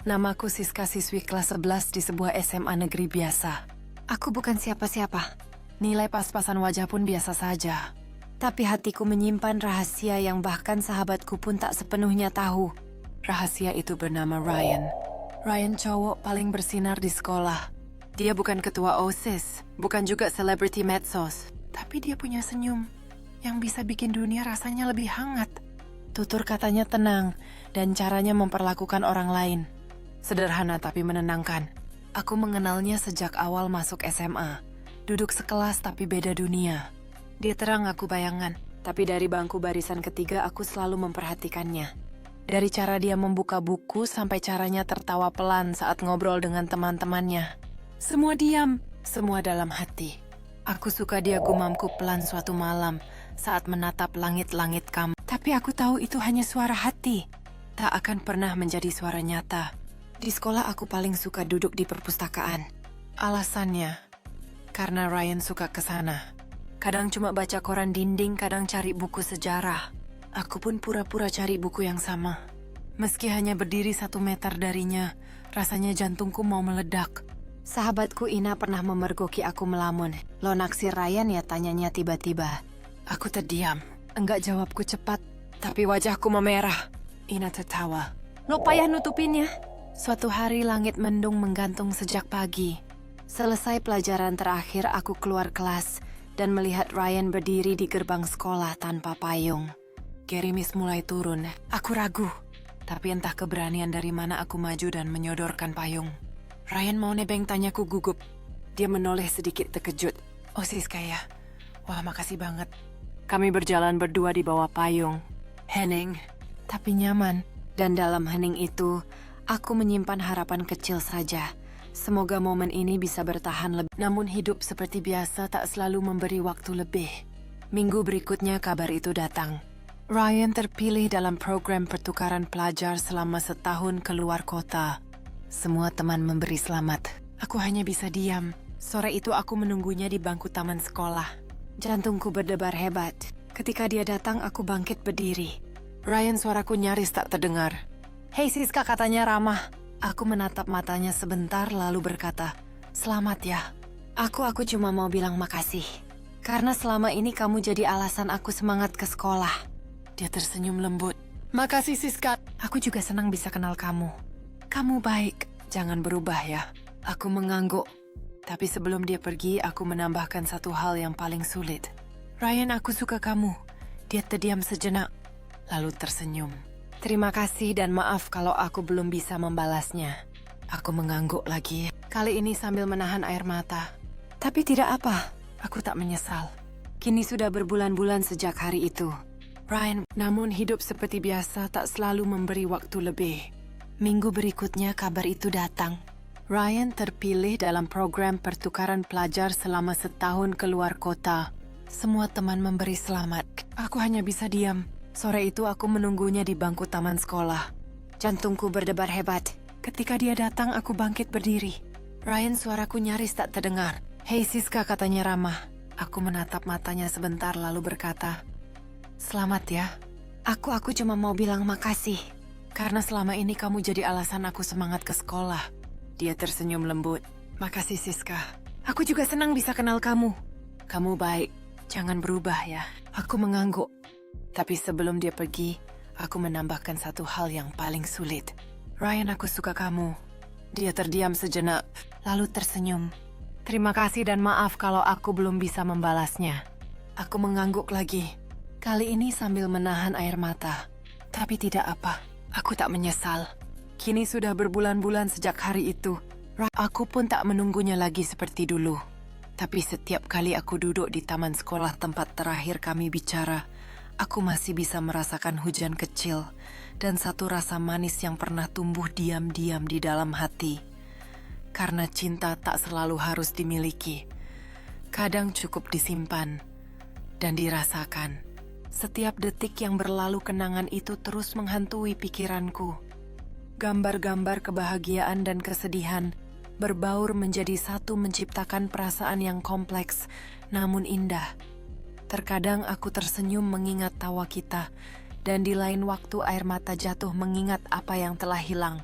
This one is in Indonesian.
Namaku Siska, siswi kelas 11 di sebuah SMA negeri biasa. Aku bukan siapa-siapa, Nilai pas-pasan wajah pun biasa saja. tapi hatiku menyimpan rahasia yang bahkan sahabatku pun tak sepenuhnya tahu. Rahasia itu bernama Ryan. Ryan cowok paling bersinar di sekolah. Dia bukan ketua OSIS, bukan juga selebriti medsos, tapi dia punya senyum yang bisa bikin dunia rasanya lebih hangat. Tutur katanya tenang, dan caranya memperlakukan orang lain sederhana tapi menenangkan. Aku mengenalnya sejak awal masuk SMA. Duduk sekelas tapi beda dunia. Dia terang aku bayangan, tapi dari bangku barisan ketiga aku selalu memperhatikannya. Dari cara dia membuka buku sampai caranya tertawa pelan saat ngobrol dengan teman-temannya. Semua diam, semua dalam hati. Aku suka dia gumamku pelan suatu malam saat menatap langit-langit kamar. Tapi aku tahu itu hanya suara hati. Tak akan pernah menjadi suara nyata. Di sekolah aku paling suka duduk di perpustakaan. Alasannya, karena Ryan suka ke sana. Kadang cuma baca koran dinding, kadang cari buku sejarah. Aku pun pura-pura cari buku yang sama. Meski hanya berdiri 1 meter darinya, rasanya jantungku mau meledak. Sahabatku Ina pernah memergoki aku melamun. Lo naksir Ryan ya, tanyanya tiba-tiba. Aku terdiam. Enggak jawabku cepat, tapi wajahku memerah. Ina tertawa. Lo payah nutupinnya. Suatu hari langit mendung menggantung sejak pagi. Selesai pelajaran terakhir, aku keluar kelas dan melihat Ryan berdiri di gerbang sekolah tanpa payung. Gerimis mulai turun. Aku ragu. Tapi entah keberanian dari mana aku maju dan menyodorkan payung. Ryan mau nebeng, tanyaku gugup. Dia menoleh sedikit terkejut. Oh Siska ya? Wah, makasih banget. Kami berjalan berdua di bawah payung. Hening, tapi nyaman. Dan dalam hening itu, aku menyimpan harapan kecil saja. Semoga momen ini bisa bertahan lebih. Namun hidup seperti biasa tak selalu memberi waktu lebih. Minggu berikutnya kabar itu datang. Ryan terpilih dalam program pertukaran pelajar selama setahun keluar kota. Semua teman memberi selamat. Aku hanya bisa diam. Sore itu aku menunggunya di bangku taman sekolah. Jantungku berdebar hebat. Ketika dia datang, aku bangkit berdiri. Ryan, suaraku nyaris tak terdengar. Hei Siska, katanya ramah. Aku menatap matanya sebentar lalu berkata, "Selamat ya." Aku cuma mau bilang makasih. Karena selama ini kamu jadi alasan aku semangat ke sekolah. Dia tersenyum lembut. "Makasih Siska. Aku juga senang bisa kenal kamu. Kamu baik. Jangan berubah ya." Aku mengangguk. Tapi sebelum dia pergi, aku menambahkan satu hal yang paling sulit. "Ryan, aku suka kamu." Dia terdiam sejenak, lalu tersenyum. "Terima kasih dan maaf kalau aku belum bisa membalasnya." Aku mengangguk lagi, kali ini sambil menahan air mata. Tapi tidak apa. Aku tak menyesal. Kini sudah berbulan-bulan sejak hari itu. Ryan, namun hidup seperti biasa tak selalu memberi waktu lebih. Minggu berikutnya kabar itu datang. Ryan terpilih dalam program pertukaran pelajar selama setahun keluar kota. Semua teman memberi selamat. Aku hanya bisa diam. Sore itu aku menunggunya di bangku taman sekolah. Jantungku berdebar hebat. Ketika dia datang, aku bangkit berdiri. "Ryan," suaraku nyaris tak terdengar. "Hei Siska," katanya ramah. Aku menatap matanya sebentar lalu berkata, "Selamat ya." Aku cuma mau bilang makasih. "Karena selama ini kamu jadi alasan aku semangat ke sekolah." Dia tersenyum lembut. "Makasih Siska. Aku juga senang bisa kenal kamu. Kamu baik. Jangan berubah ya." Aku mengangguk. Tapi sebelum dia pergi, aku menambahkan satu hal yang paling sulit. "Ryan, aku suka kamu." Dia terdiam sejenak, lalu tersenyum. "Terima kasih dan maaf kalau aku belum bisa membalasnya." Aku mengangguk lagi. Kali ini sambil menahan air mata. Tapi tidak apa, aku tak menyesal. Kini sudah berbulan-bulan sejak hari itu. Aku pun tak menunggunya lagi seperti dulu. Tapi setiap kali aku duduk di taman sekolah tempat terakhir kami bicara, aku masih bisa merasakan hujan kecil dan satu rasa manis yang pernah tumbuh diam-diam di dalam hati. Karena cinta tak selalu harus dimiliki. Kadang cukup disimpan dan dirasakan. Setiap detik yang berlalu, kenangan itu terus menghantui pikiranku. Gambar-gambar kebahagiaan dan kesedihan berbaur menjadi satu, menciptakan perasaan yang kompleks namun indah. Terkadang aku tersenyum mengingat tawa kita, dan di lain waktu air mata jatuh mengingat apa yang telah hilang.